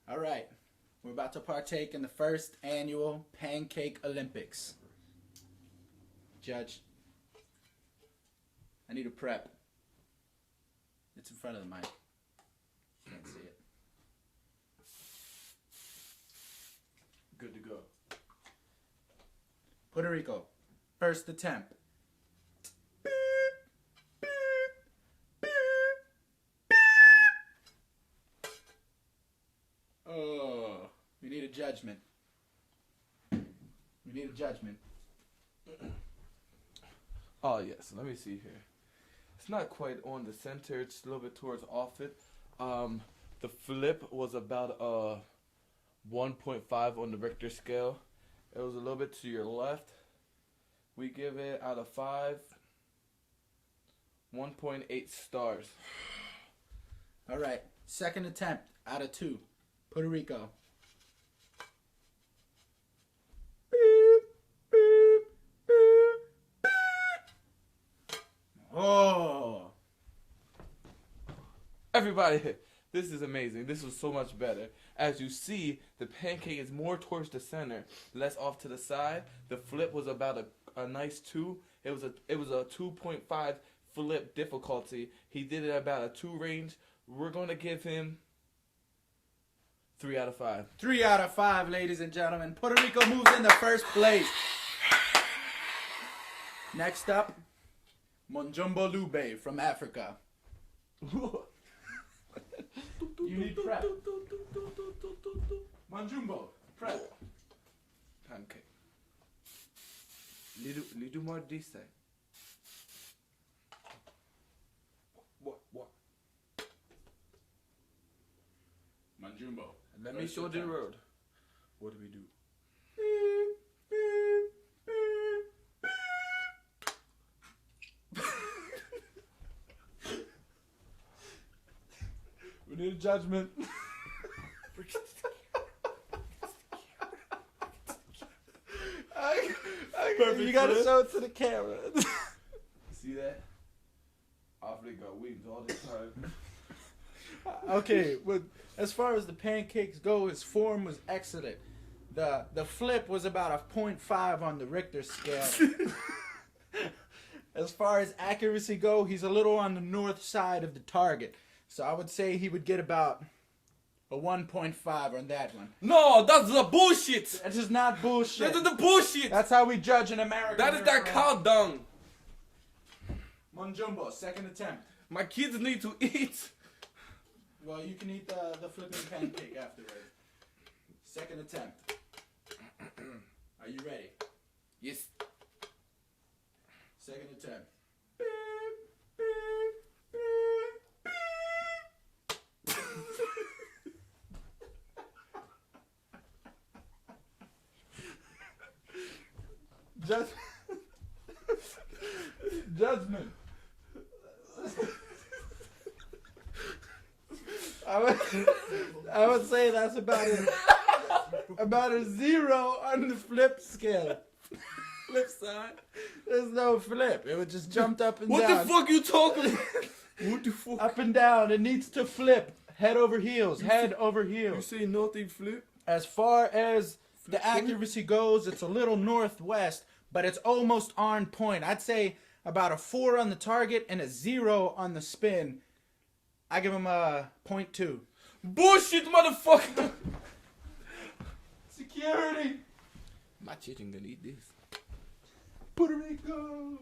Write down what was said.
All right. We're about to partake in the first annual Pancake Olympics. Judge, I need a prep. It's in front of the mic. Can't see it. Good to go. Puerto Rico, first attempt. Oh, we need a judgment. We need a judgment. Oh, yes. Let me see here. It's not quite on the center. It's a little bit towards off it. The flip was about 1.5 on the Richter scale. It was a little bit to your left. We give it out of 5, 1.8 stars. All right. Second attempt out of 2. Puerto Rico. Oh. Everybody, this is amazing. This was so much better. As you see, the pancake is more towards the center, less off to the side. The flip was about a nice 2. It was a 2.5 flip difficulty. He did it about a 2 range. We're going to give him 3 out of 5. 3 out of 5, ladies and gentlemen. Puerto Rico moves into first place. Next up, Monjumbo Lube from Africa. You need prep. Monjumbo, prep. Pancake. Little more this side. What? Monjumbo. Let me show the road. What do we do? We need a judgment. Perfect. You gotta show it to the camera. See that? Off they go. Wings all the time. Okay, well, as far as the pancakes go, his form was excellent. The flip was about a 0.5 on the Richter scale. As far as accuracy go, he's a little on the north side of the target. So I would say he would get about a 1.5 on that one. No, that's the bullshit. That is not bullshit. That is the bullshit. That's how we judge in America. That is that cow dung. Monjumbo, second attempt. My kids need to eat. Well, you can eat the flipping pancake afterwards. Second attempt. Are you ready? Yes. Second attempt. Judgment. I would say that's about a 0 on the flip scale. Flip side. There's no flip. It would just jumped up and What down. the fuck you talking about? What the fuck? Up and down. It needs to flip. Head over heels. Head over You heels. say nothing flip? As far as Flip the accuracy goes, it's a little northwest, but it's almost on point. I'd say about a 4 on the target and a 0 on the spin. I give him a 0.2. Bullshit, motherfucker! Security. My chicken gonna eat this. Puerto Rico.